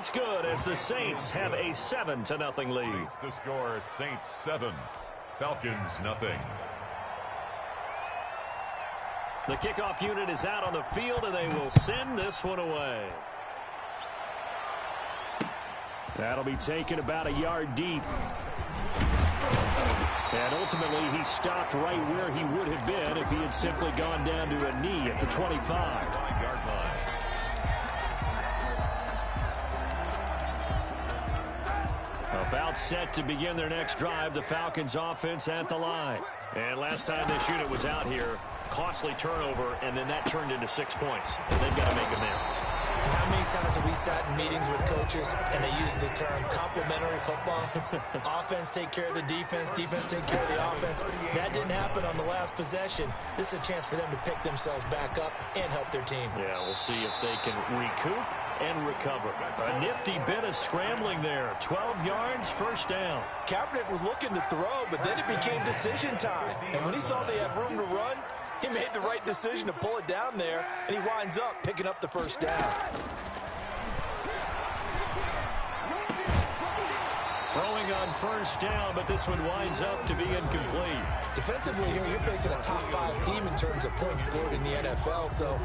it's good as the Saints have a 7-0 lead. The score, Saints 7, Falcons nothing. The kickoff unit is out on the field, and they will send this one away. That'll be taken about a yard deep. And ultimately, he stopped right where he would have been if he had simply gone down to a knee at the 25-yard line. About set to begin their next drive, the Falcons offense at the line. And last time this unit was out here, costly turnover, and then that turned into 6 points. And they've got to make amends. And how many times have we sat in meetings with coaches and they use the term complementary football? Offense take care of the defense, defense take care of the offense. That didn't happen on the last possession. This is a chance for them to pick themselves back up and help their team. Yeah, we'll see if they can recoup and recover. A nifty bit of scrambling there. 12 yards, first down. Kaepernick was looking to throw, but then it became decision time. And when he saw they had room to run, he made the right decision to pull it down there, and he winds up picking up the first down. Throwing on first down, but this one winds up to be incomplete. Defensively here, you're facing a top-5 team in terms of points scored in the NFL. So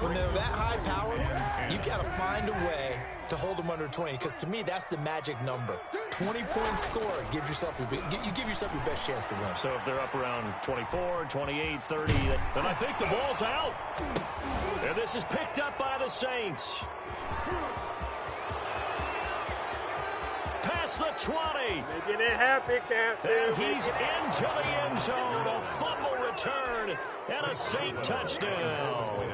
when they're that high-powered, you've got to find a way to hold them under 20, because to me, that's the magic number. 20-point score gives you give yourself your best chance to win. So if they're up around 24, 28, 30, then I think the ball's out. And this is picked up by the Saints. Past the 20. Making it happy, Captain. And he's into the end zone. A fumble return and a Saint touchdown.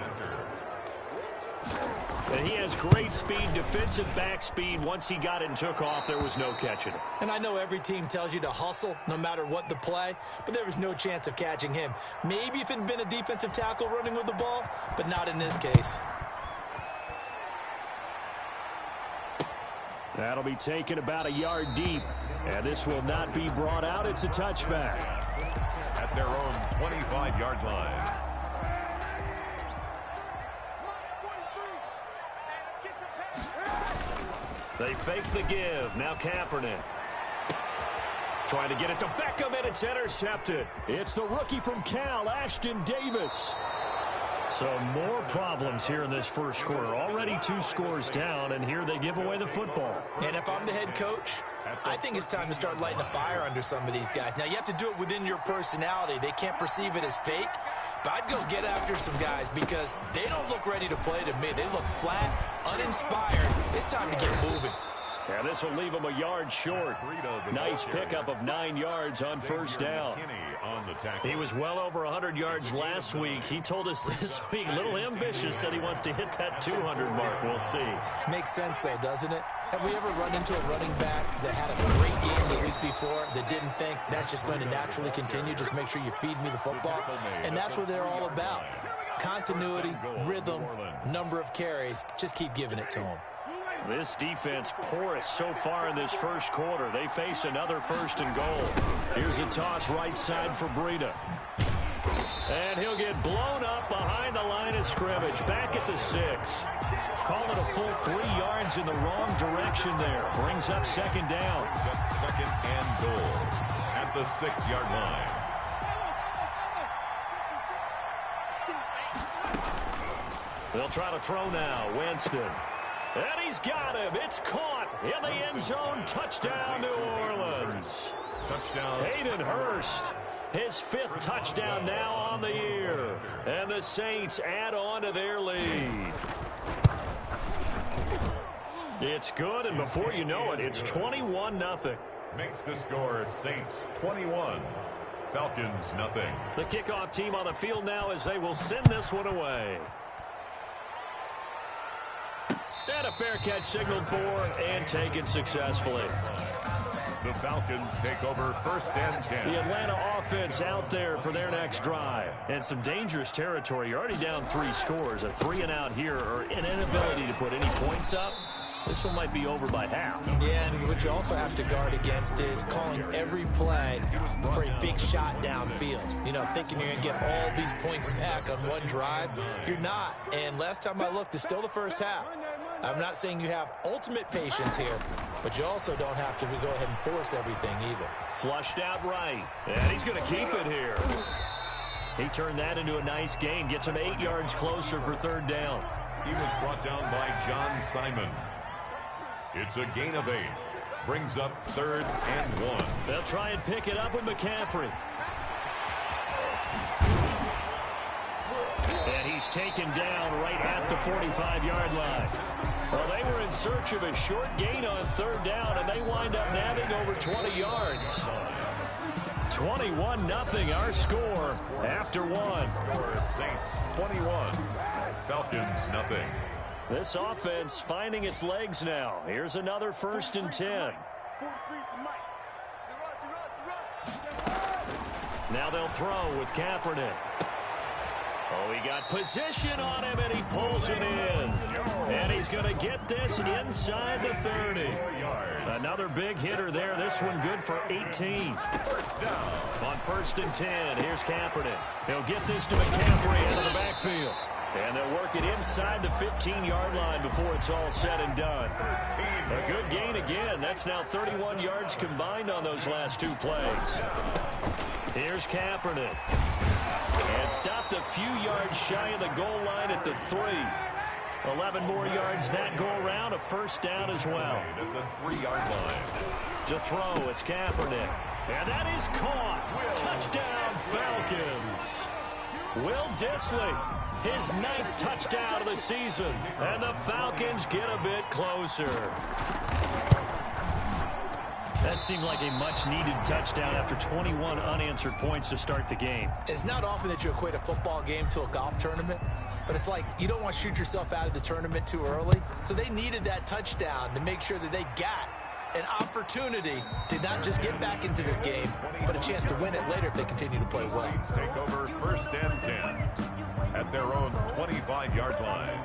And he has great speed, defensive back speed. Once he got it and took off, there was no catching it. And I know every team tells you to hustle no matter what the play, but there was no chance of catching him. Maybe if it had been a defensive tackle running with the ball, but not in this case. That'll be taken about a yard deep. And this will not be brought out. It's a touchback. At their own 25-yard line. They fake the give. Now Kaepernick. Trying to get it to Beckham, and it's intercepted. It's the rookie from Cal, Ashton Davis. So more problems here in this first quarter. Already 2 scores down, and here they give away the football. And if I'm the head coach, I think it's time to start lighting a fire under some of these guys. Now, you have to do it within your personality. They can't perceive it as fake. But I'd go get after some guys because they don't look ready to play to me. They look flat, uninspired. It's time to get moving. Yeah, this will leave him a yard short. Nice pickup of 9 yards on first down. He was well over 100 yards last week. He told us this week, a little ambitious, said he wants to hit that 200 mark. We'll see. Makes sense, though, doesn't it? Have we ever run into a running back that had a great game the week before that didn't think that's just going to naturally continue? Just make sure you feed me the football. And that's what they're all about. Continuity, rhythm, number of carries. Just keep giving it to them. This defense porous so far in this first quarter. They face another first and goal. Here's a toss right side for Breida. And he'll get blown up behind the line of scrimmage. Back at the 6. Call it a full 3 yards in the wrong direction there. Brings up second down. Second and goal at the 6-yard line. They'll try to throw now. Winston. And he's got him. It's caught in the end zone. Touchdown, New Orleans. Touchdown. Hayden Hurst, his 5th touchdown now on the year. And the Saints add on to their lead. It's good, and before you know it, it's 21-0. Makes the score Saints 21, Falcons nothing. The kickoff team on the field now as they will send this one away. And a fair catch signaled for and taken successfully. The Falcons take over first and 10. The Atlanta offense out there for their next drive. And some dangerous territory. You're already down 3 scores. A 3-and-out here or an inability to put any points up. This one might be over by half. Yeah, and what you also have to guard against is calling every play for a big shot downfield. You know, thinking you're going to get all these points back on one drive. You're not. And last time I looked, it's still the first half. I'm not saying you have ultimate patience here, but you also don't have to go ahead and force everything either. Flushed out right, and he's going to keep it here. He turned that into a nice gain, gets him 8 yards closer for third down. He was brought down by John Simon. It's a gain of 8. Brings up 3rd and 1. They'll try and pick it up with McCaffrey. And he's taken down right at the 45-yard line. Well, they were in search of a short gain on third down, and they wind up nabbing over 20 yards. 21-0 our score after one. Saints 21, Falcons 0. This offense finding its legs now. Here's another 1st and 10. Now they'll throw with Kaepernick. Oh, he got position on him, and he pulls it in. And he's going to get this inside the 30. Another big hitter there. This one good for 18. On 1st and 10, here's Kaepernick. He'll get this to McCaffrey out of the backfield. And they'll work it inside the 15-yard line before it's all said and done. A good gain again. That's now 31 yards combined on those last 2 plays. Here's Kaepernick. And stopped a few yards shy of the goal line at the 3. 11 more yards that go around, a 1st down as well. At the 3-yard line. To throw, it's Kaepernick. And that is caught. Touchdown, Falcons. Will Dissly, his 9th touchdown of the season. And the Falcons get a bit closer. That seemed like a much-needed touchdown after 21 unanswered points to start the game. It's not often that you equate a football game to a golf tournament, but it's like you don't want to shoot yourself out of the tournament too early. So they needed that touchdown to make sure that they got an opportunity to not just get back into this game, but a chance to win it later if they continue to play well. Take over 1st and 10 at their own 25-yard line.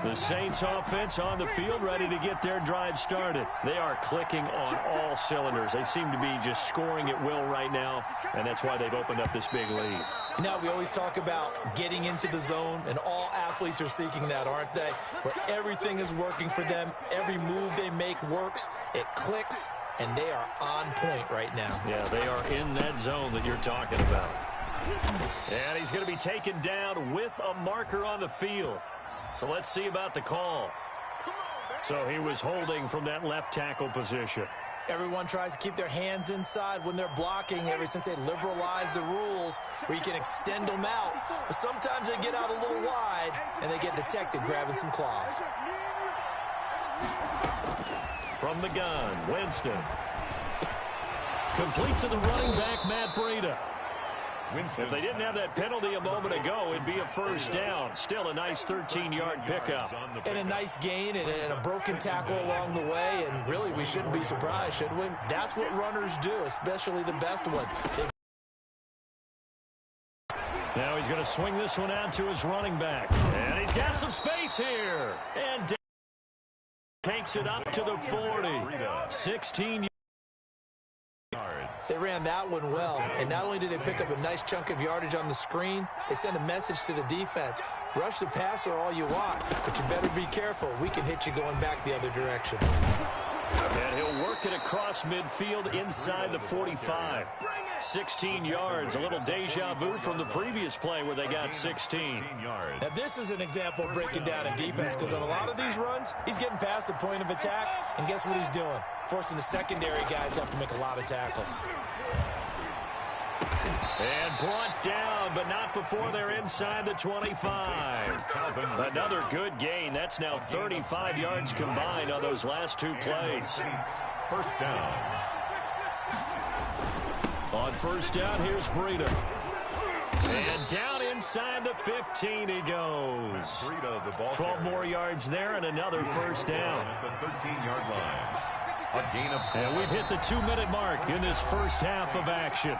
The Saints offense on the field ready to get their drive started. They are clicking on all cylinders. They seem to be just scoring at will right now, and that's why they've opened up this big lead. You know, we always talk about getting into the zone, and all athletes are seeking that, aren't they? Where everything is working for them. Every move they make works. It clicks, and they are on point right now. Yeah, they are in that zone that you're talking about. And he's going to be taken down with a marker on the field. So let's see about the call. So he was holding from that left tackle position. Everyone tries to keep their hands inside when they're blocking ever since they liberalized the rules where you can extend them out. But sometimes they get out a little wide and they get detected grabbing some cloth. From the gun, Winston. Complete to the running back, Matt Breida. If they didn't have that penalty a moment ago, it'd be a 1st down. Still a nice 13-yard pickup. And a nice gain and a broken tackle along the way. And really, we shouldn't be surprised, should we? That's what runners do, especially the best ones. Now he's going to swing this one out to his running back. And he's got some space here. And takes it up to the 40. 16 yards. They ran that one well, and not only did they pick up a nice chunk of yardage on the screen, they sent a message to the defense. Rush the passer all you want, but you better be careful. We can hit you going back the other direction. And he'll work it across midfield inside the 45. 16 yards, a little deja vu from the previous play where they got 16. Now this is an example of breaking down in defense, because on a lot of these runs, he's getting past the point of attack, and guess what he's doing? Forcing the secondary guys to have to make a lot of tackles. And brought down, but not before they're inside the 25. Another good gain. That's now 35 yards combined on those last 2 plays. 1st down. On 1st down, here's Breida. And down inside the 15 he goes. 12 more yards there and another 1st down. At the 13-yard line. A gain of 12. And we've hit the 2-minute mark in this first half of action.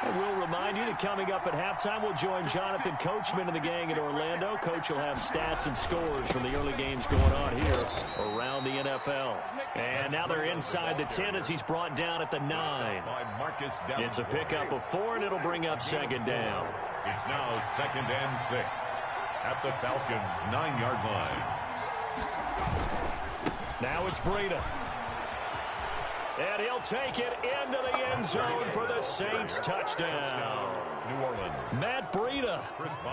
And we'll remind you that coming up at halftime, we'll join Jonathan Coachman and the gang in Orlando. Coach will have stats and scores from the early games going on here around the NFL. And now they're inside the 10 as he's brought down at the 9. It's a pickup of 4, and it'll bring up second down. It's now 2nd and 6 at the Falcons' 9-yard line. Now it's Breida. And he'll take it into the end zone for the Saints touchdown. New Orleans. Matt Breida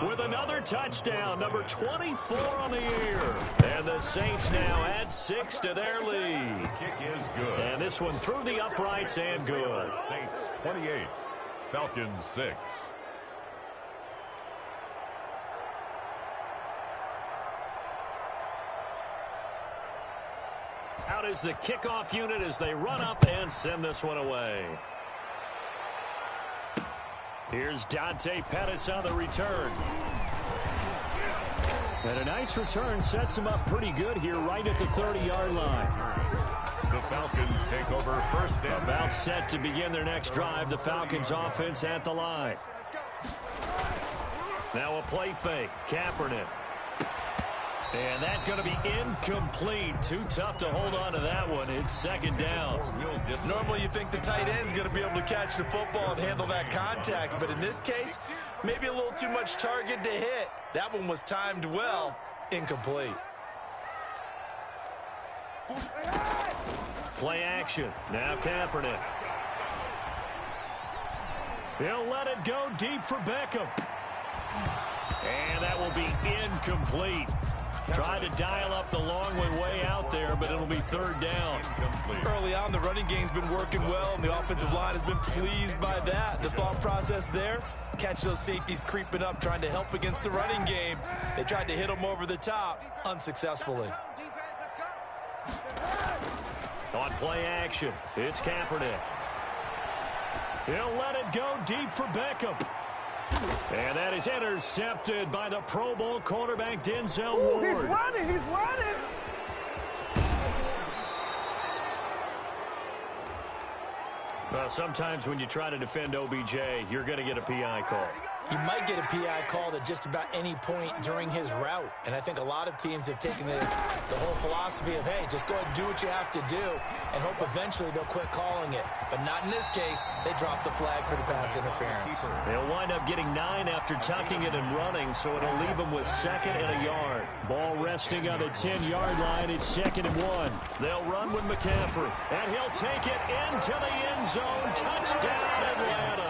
with another touchdown, number 24 on the year. And the Saints now add 6 to their lead. The kick is good. And this one through the uprights and good. Saints 28, Falcons 6. Out is the kickoff unit as they run up and send this one away. Here's Dante Pettis on the return. And a nice return sets him up pretty good here right at the 30-yard line. The Falcons take over first down. About set to begin their next drive. The Falcons offense at the line. Now a play fake. Kaepernick. And that's going to be incomplete. Too tough to hold on to that one. It's second down. Normally you think the tight end's going to be able to catch the football and handle that contact, but in this case, maybe a little too much target to hit. That one was timed well. Incomplete. Play action. Now Kaepernick. He'll let it go deep for Beckham. And that will be incomplete. Try to dial up the long way out there, but it'll be third down. Early on, the running game's been working well, and the offensive line has been pleased by that. The thought process there, catch those safeties creeping up, trying to help against the running game. They tried to hit them over the top, unsuccessfully. On play action, it's Kaepernick. He'll let it go deep for Beckham. And that is intercepted by the Pro Bowl cornerback Denzel Ward. He's running, he's running. Well, sometimes when you try to defend OBJ, you're going to get a PI call. You might get a PI called at just about any point during his route. And I think a lot of teams have taken the whole philosophy of, hey, just go ahead and do what you have to do and hope eventually they'll quit calling it. But not in this case. They dropped the flag for the pass interference. They'll wind up getting 9 after tucking it and running, so it'll leave them with 2nd and a yard. Ball resting on the 10-yard line. It's 2nd and 1. They'll run with McCaffrey, and he'll take it into the end zone. Touchdown, Atlanta.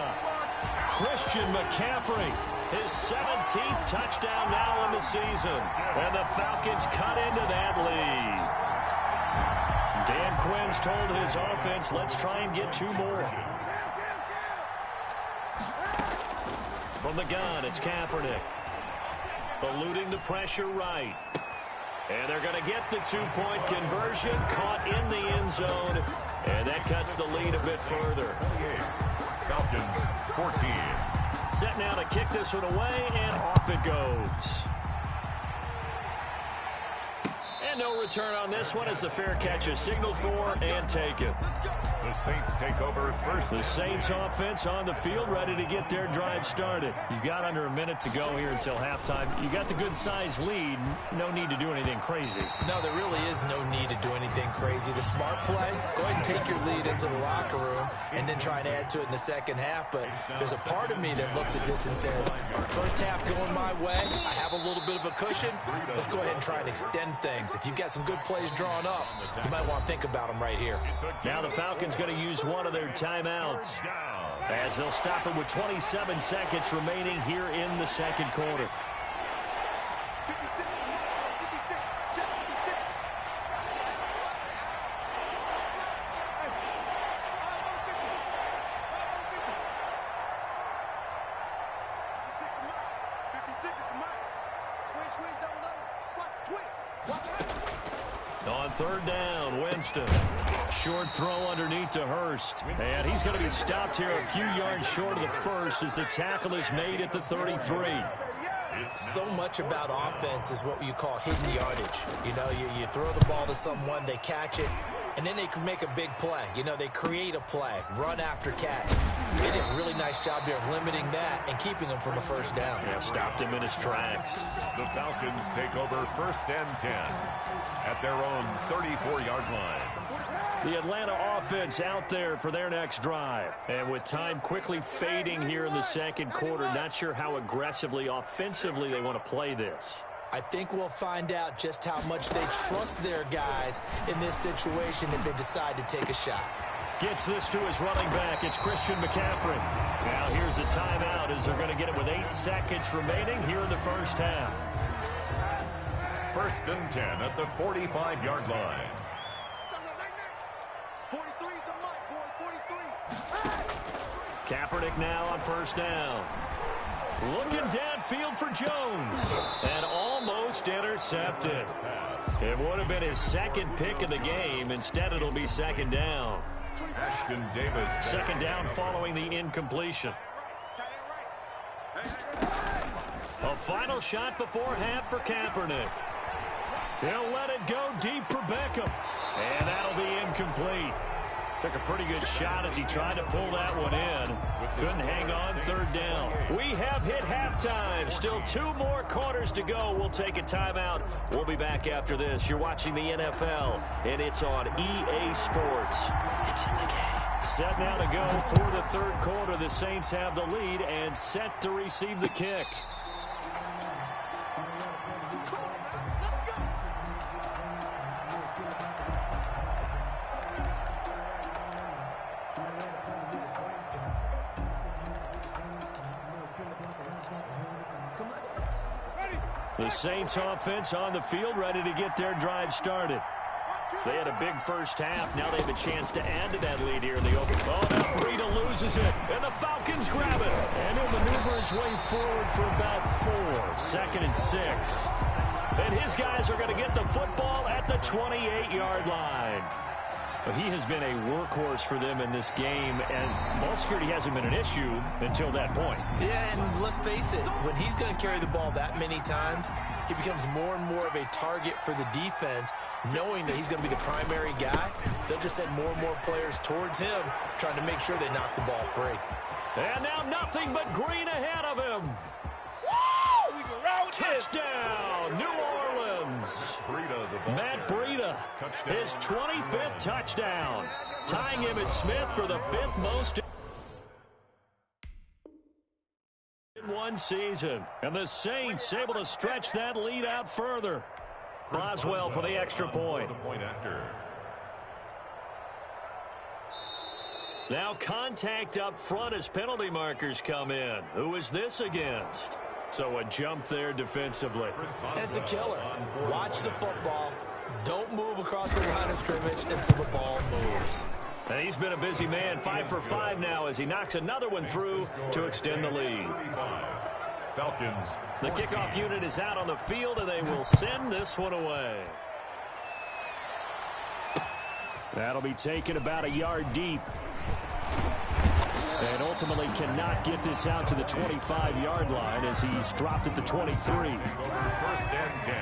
Christian McCaffrey, his 17th touchdown now in the season. And the Falcons cut into that lead. Dan Quinn's told his offense, let's try and get 2 more. From the gun, it's Kaepernick. Eluding the pressure right. And they're going to get the 2-point conversion. Caught in the end zone. And that cuts the lead a bit further. Falcons 14. Set now to kick this one away, and off it goes. And no return on this one as the fair catch is signaled for and taken. The Saints take over first. The Saints offense on the field, ready to get their drive started. You've got under a minute to go here until halftime. You got the good-sized lead. No need to do anything crazy. No, there really is no need to do anything crazy. The smart play, go ahead and take your lead into the locker room and then try and add to it in the second half. But there's a part of me that looks at this and says, first half going my way, I have a little bit of a cushion. Let's go ahead and try and extend things. If you've got some good plays drawn up, you might want to think about them right here. Now the Falcons going to use one of their timeouts as they'll stop it with 27 seconds remaining here in the second quarter. On third down, Winston. Short throw underneath to Hurst. And he's going to be stopped here a few yards short of the first as the tackle is made at the 33. So much about offense is what you call hidden yardage. You know, you throw the ball to someone, they catch it, and then they can make a big play. You know, they create a play, run after catch. They did a really nice job there of limiting that and keeping him from a first down. Yeah, stopped him in his tracks. The Falcons take over 1st and 10 at their own 34-yard line. The Atlanta offense out there for their next drive. And with time quickly fading here in the second quarter, not sure how aggressively, offensively they want to play this. I think we'll find out just how much they trust their guys in this situation if they decide to take a shot. Gets this to his running back. It's Christian McCaffrey. Now here's a timeout as they're going to get it with 8 seconds remaining here in the first half. 1st and 10 at the 45-yard line. 43 is the mic, boy, 43. Kaepernick now on first down. Looking downfield for Jones. And almost intercepted. It would have been his second pick of the game. Instead, it'll be second down. Ashton Davis. Second down following the incompletion. A final shot before half for Kaepernick. He'll let it go deep for Beckham. And that'll be incomplete. Took a pretty good shot as he tried to pull that one in. Couldn't hang on, third down. We have hit halftime. Still 2 more quarters to go. We'll take a timeout. We'll be back after this. You're watching the NFL, and it's on EA Sports. It's in the game. Set now to go for the third quarter. The Saints have the lead and set to receive the kick. The Saints offense on the field, ready to get their drive started. They had a big first half. Now they have a chance to add to that lead here in the open. Oh, now Breida loses it, and the Falcons grab it. And he'll maneuver his way forward for about 4. 2nd and 6. And his guys are going to get the football at the 28-yard line. But he has been a workhorse for them in this game, and ball security hasn't been an issue until that point. Yeah, and let's face it, when he's going to carry the ball that many times, he becomes more and more of a target for the defense, knowing that he's going to be the primary guy. They'll just send more and more players towards him, trying to make sure they knock the ball free. And now nothing but green ahead of him. Touchdown, New Orleans. Matt Breida, his 25th touchdown, tying him at Smith for the 5th most in one season. And the Saints able to stretch that lead out further. Boswell for the extra point. Now contact up front as penalty markers come in. Who is this against? So a jump there defensively. It's a killer. Watch the football. Don't move across the line of scrimmage until the ball moves. And he's been a busy man. 5 for 5 now as he knocks another one through to extend the lead. Falcons. The kickoff unit is out on the field, and they will send this one away. That'll be taken about a yard deep. And ultimately cannot get this out to the 25-yard line as he's dropped at the 23. 1st and 10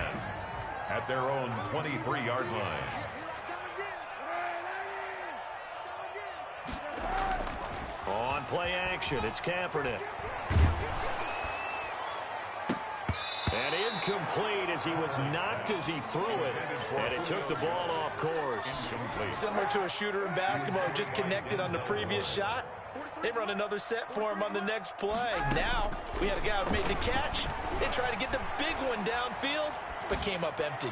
at their own 23-yard line. On play action, it's Kaepernick. And incomplete as he was knocked as he threw it. And it took the ball off course. Similar to a shooter in basketball who just connected on the previous shot. They run another set for him on the next play. Now, we had a guy who made the catch. They tried to get the big one downfield, but came up empty.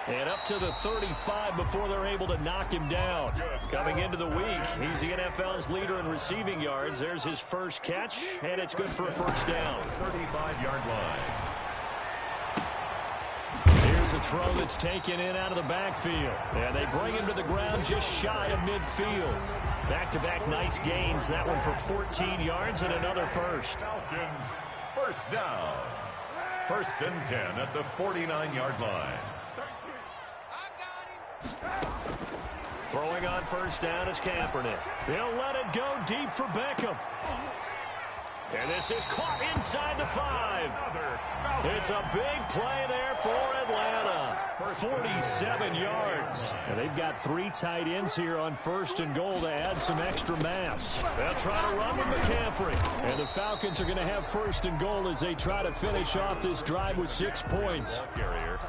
And up to the 35 before they're able to knock him down. Coming into the week, he's the NFL's leader in receiving yards. There's his first catch, and it's good for a first down. 35-yard line. Here's a throw that's taken in out of the backfield. And they bring him to the ground just shy of midfield. Back-to-back nice gains. That one for 14 yards and another first. Falcons, first down. 1st and 10 at the 49-yard line. Throwing on first down is Kaepernick. He'll let it go deep for Beckham. And this is caught inside the 5. It's a big play there for Atlanta. 47 yards. And they've got 3 tight ends here on 1st and goal to add some extra mass. They'll try to run with McCaffrey. And the Falcons are going to have 1st and goal as they try to finish off this drive with 6 points.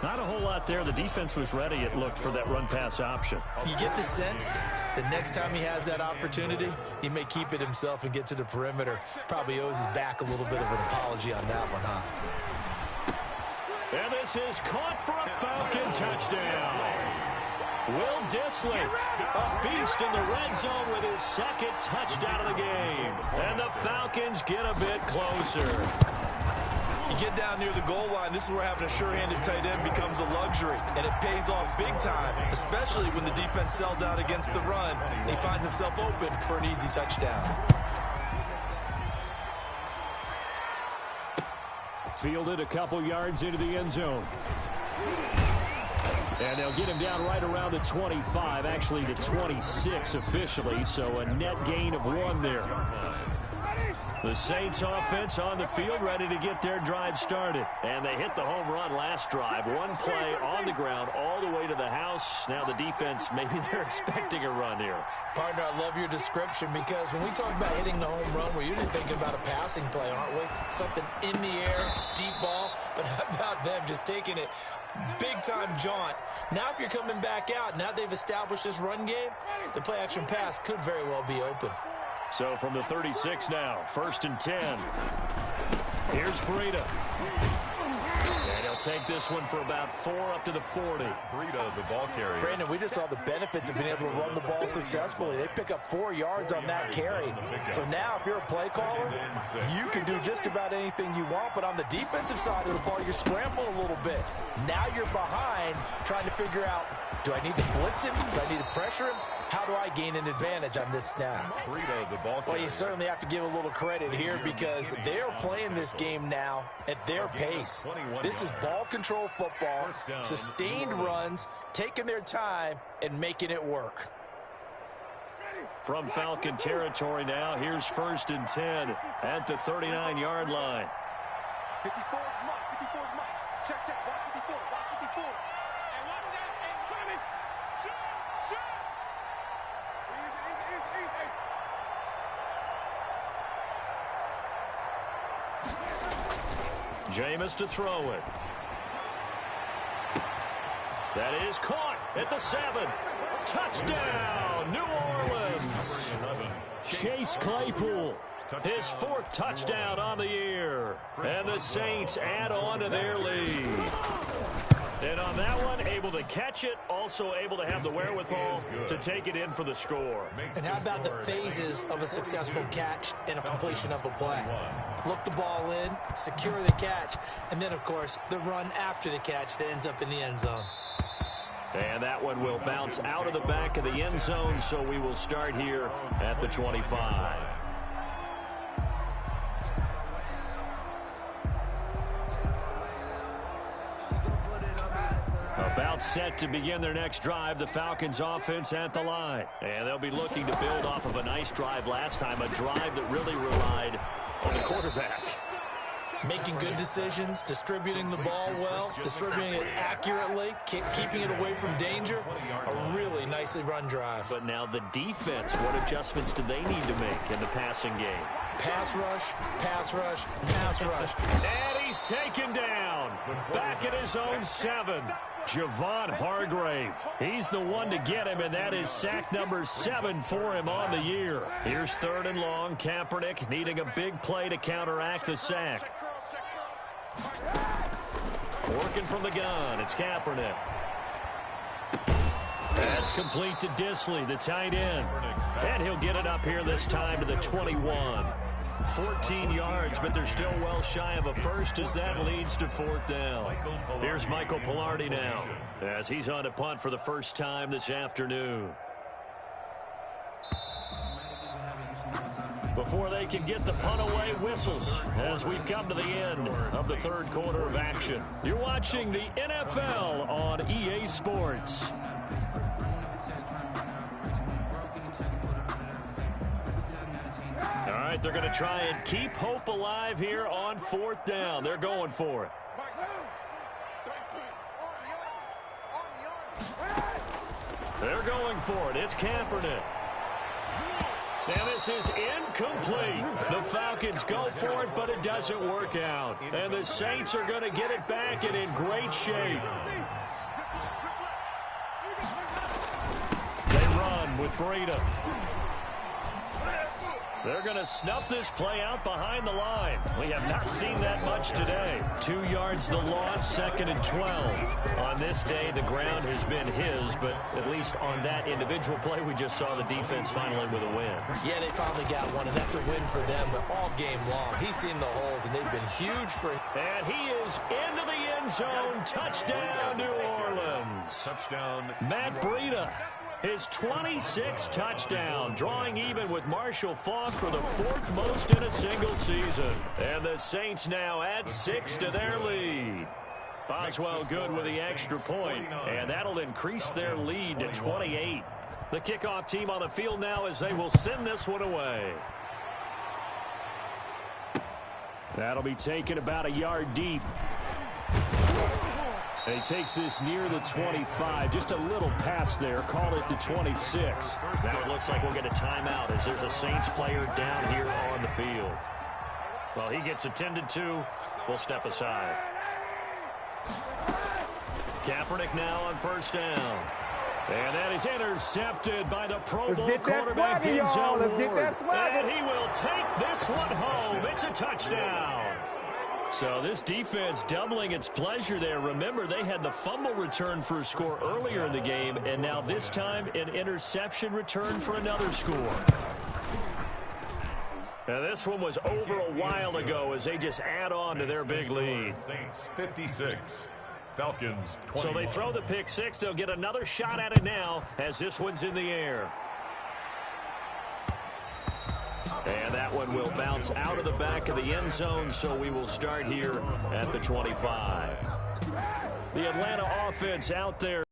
Not a whole lot there. The defense was ready, it looked, for that run-pass option. You get the sense the next time he has that opportunity, he may keep it himself and get to the perimeter. Probably owes his back a little bit of an apology on that one, huh? And this is caught for a Falcon touchdown. Will Dissly, a beast in the red zone with his 2nd touchdown of the game. And the Falcons get a bit closer. You get down near the goal line, this is where having a sure-handed tight end becomes a luxury, and it pays off big time, especially when the defense sells out against the run, and he finds himself open for an easy touchdown. Fielded a couple yards into the end zone. And they'll get him down right around the 25, actually the 26 officially, so a net gain of 1 there. The Saints offense on the field, ready to get their drive started. And they hit the home run last drive. 1 play on the ground all the way to the house. Now the defense, maybe they're expecting a run here. Partner, I love your description because when we talk about hitting the home run, we're usually thinking about a passing play, aren't we? Something in the air, deep ball. But how about them just taking it big-time jaunt? Now if you're coming back out, now they've established this run game, the play-action pass could very well be open. So from the 36 now, 1st and 10. Here's Breida. And he'll take this one for about 4 up to the 40. Breida, the ball carrier. Brandon, we just saw the benefits of being able to run the ball successfully. They pick up 4 yards on that carry. So now if you're a play caller, you can do just about anything you want. But on the defensive side of the ball, you're scrambling a little bit. Now you're behind trying to figure out, do I need to blitz him? Do I need to pressure him? How do I gain an advantage on this snap? Well, you certainly have to give a little credit here because they're playing this game now at their pace. This is ball control football, sustained runs, taking their time and making it work. From Falcon territory now, here's 1st and 10 at the 39-yard line. 54 is Mike. 54 is Mike. Check, check. Watch 54. Watch 54. And watch that. And coming. Shoot. Shoot. Easy. Jameis to throw it. That is caught at the 7. Touchdown, New Orleans. Chase Claypool, his 4th touchdown on the year. And the Saints add on to their lead. And on that one, able to catch it, also able to have the wherewithal to take it in for the score. And how about the phases of a successful catch and a completion of a play? Look the ball in, secure the catch, and then, of course, the run after the catch that ends up in the end zone. And that one will bounce out of the back of the end zone, so we will start here at the 25. About set to begin their next drive, the Falcons offense at the line. And they'll be looking to build off of a nice drive last time, a drive that really relied on the quarterback. Making good decisions, distributing the ball well, distributing it accurately, keeping it away from danger. A really nicely run drive. But now the defense, what adjustments do they need to make in the passing game? Pass rush, pass rush, pass rush. And he's taken down. Back at his own 7. Javon Hargrave. He's the one to get him, and that is sack number 7 for him on the year. Here's 3rd and long. Kaepernick needing a big play to counteract the sack. Working from the gun. It's Kaepernick. That's complete to Dissly, the tight end. And he'll get it up here this time to the 21. 14 yards, but they're still well shy of a first as that leads to 4th down. Here's Michael Pilardi now as he's on to punt for the first time this afternoon. Before they can get the punt away, whistles as we've come to the end of the 3rd quarter of action. You're watching the NFL on EA Sports. All right. right, they're going to try and keep hope alive here on 4th down. They're going for it. They're going for it. It's Kaepernick. And this is incomplete. The Falcons go for it, but it doesn't work out. And the Saints are going to get it back and in great shape. They run with Breida. They're going to snuff this play out behind the line. We have not seen that much today. 2 yards the loss, 2nd and 12. On this day, the ground has been his, but at least on that individual play, we just saw the defense finally with a win. Yeah, they finally got one, and that's a win for them, but all game long, he's seen the holes, and they've been huge for him. And he is into the end zone. Touchdown, New Orleans. Touchdown, Matt Breida. His 26th touchdown, drawing even with Marshall Faulk for the 4th most in a single season. And the Saints now add 6 to their lead. Boswell good with the extra point, and that'll increase their lead to 28. The kickoff team on the field now as they will send this one away. That'll be taken about a yard deep. And he takes this near the 25. Just a little pass there. Call it the 26. Now it looks like we'll get a timeout as there's a Saints player down here on the field. Well, he gets attended to. We'll step aside. Kaepernick now on 1st down. And that is intercepted by the Pro Bowl quarterback, Denzel Ward. Let's get that swagger. And he will take this one home. It's a touchdown. So this defense doubling its pleasure there. Remember, they had the fumble return for a score earlier in the game, and now this time an interception return for another score. Now this one was over a while ago as they just add on to their big lead. Saints 56, Falcons 21. So they throw the pick 6. They'll get another shot at it now as this one's in the air. And that one will bounce out of the back of the end zone, so we will start here at the 25. The Atlanta offense out there.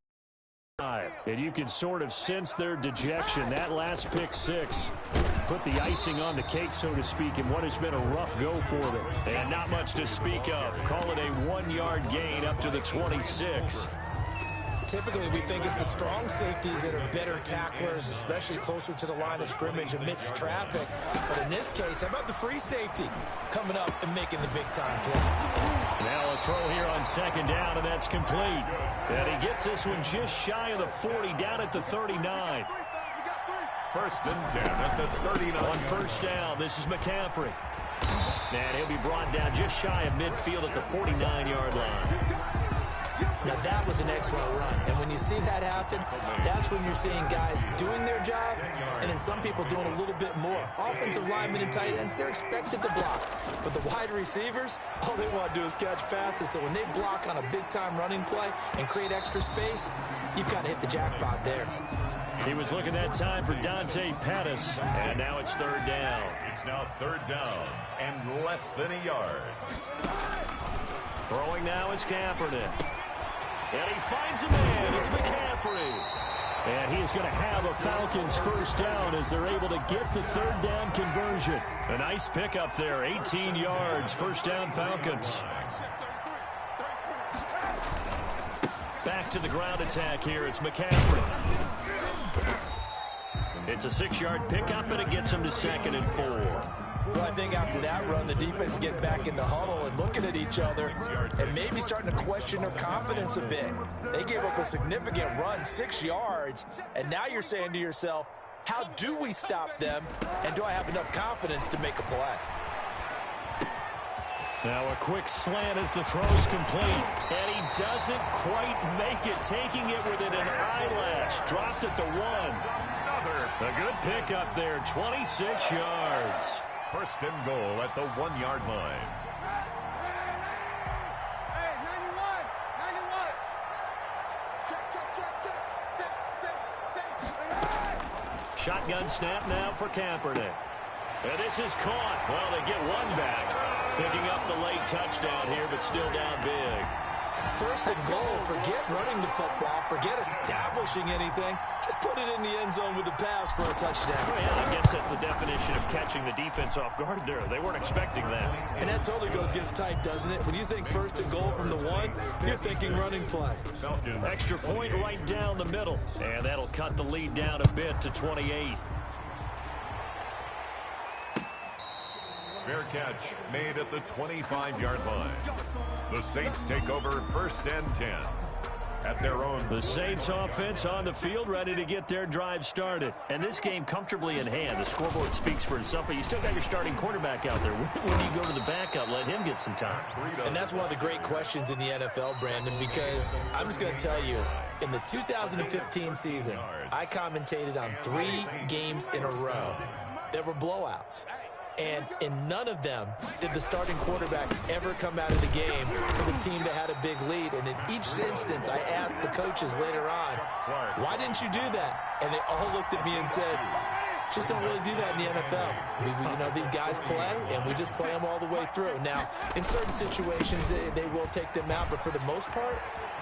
And you can sort of sense their dejection. That last pick 6 put the icing on the cake, so to speak, in what has been a rough go for them. And not much to speak of. Call it a 1-yard gain up to the 26. Typically, we think it's the strong safeties that are better tacklers, especially closer to the line of scrimmage amidst traffic. But in this case, how about the free safety coming up and making the big-time play? Now a throw here on 2nd down, and that's complete. And he gets this one just shy of the 40, down at the 39. 1st and 10 at the 39. On 1st down, this is McCaffrey. And he'll be brought down just shy of midfield at the 49-yard line. Now, that was an excellent run. And when you see that happen, that's when you're seeing guys doing their job and then some people doing a little bit more. Offensive linemen and tight ends, they're expected to block. But the wide receivers, all they want to do is catch passes. So when they block on a big-time running play and create extra space, you've got to hit the jackpot there. He was looking that time for Dante Pettis, and now it's 3rd down. It's now 3rd down and less than a yard. Throwing now is Kaepernick. And he finds a man. It's McCaffrey. And he is going to have a Falcons 1st down as they're able to get the 3rd down conversion. A nice pickup there, 18 yards, 1st down Falcons. Back to the ground attack here. It's McCaffrey. It's a 6-yard pickup, and it gets him to 2nd and 4. Well, I think after that run, the defense gets back in the huddle and looking at each other and maybe starting to question their confidence a bit. They gave up a significant run, 6 yards, and now you're saying to yourself, how do we stop them, and do I have enough confidence to make a play? Now a quick slant as the throw's complete, and he doesn't quite make it, taking it within an eyelash. Dropped at the 1. A good pickup there, 26 yards. 1st and goal at the 1-yard line. Hey, 91. Check. Set. Shotgun snap now for Kaepernick. And this is caught. Well, they get one back. Picking up the late touchdown here, but still down big. First and goal, forget running the football, forget establishing anything. Just put it in the end zone with the pass for a touchdown. Well, yeah, I guess that's the definition of catching the defense off guard there. They weren't expecting that. And that totally goes against type, doesn't it? When you think first and goal from the 1, you're thinking running play. Extra point right down the middle. And that'll cut the lead down a bit to 28. Fair catch made at the 25-yard line. The Saints take over 1st and 10 at their own. The Saints offense on the field, ready to get their drive started. And this game comfortably in hand. The scoreboard speaks for itself, but you still got your starting quarterback out there. When you go to the backup, let him get some time. And that's one of the great questions in the NFL, Brandon, because I'm just going to tell you, in the 2015 season, I commentated on 3 games in a row that were blowouts. And in none of them did the starting quarterback ever come out of the game for the team that had a big lead. And in each instance, I asked the coaches later on, why didn't you do that? And they all looked at me and said, just don't really do that in the NFL. You know, these guys play, and we just play them all the way through. Now, in certain situations, they will take them out, but for the most part,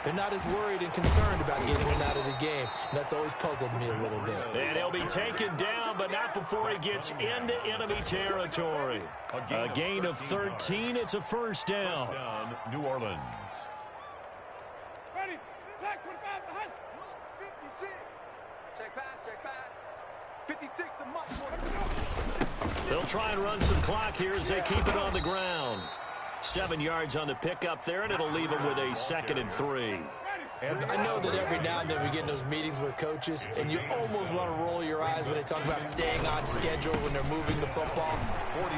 they're not as worried and concerned about getting him out of the game. And that's always puzzled me a little bit. And he'll be taken down, but not before he gets into enemy territory. A gain of 13. It's a first down. New Orleans. Ready. Attack 25 behind. 56. Check pass. 56 the much. They'll try and run some clock here as they keep it on the ground. 7 yards on the pickup there, and it'll leave them with a 2nd and 3. I know that every now and then we get in those meetings with coaches, and you almost want to roll your eyes when they talk about staying on schedule when they're moving the football.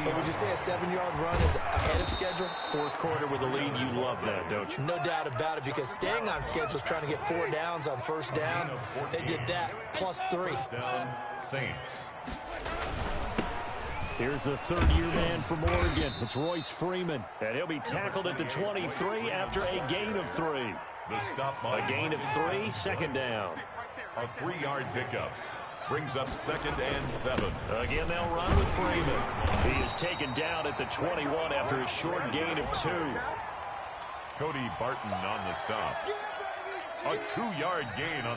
But would you say a 7-yard run is ahead of schedule? 4th quarter with a lead, you love that, don't you? No doubt about it, because staying on schedule is trying to get 4 downs on first down. They did that, plus 3. Saints. Here's the 3rd-year man from Oregon. It's Royce Freeman. And he'll be tackled at the 23 after a gain of 3. The stop by a gain of 3, 2nd down. A 3-yard pickup brings up 2nd and 7. Again, they'll run with Freeman. He is taken down at the 21 after a short gain of 2. Cody Barton on the stop. A 2-yard gain on the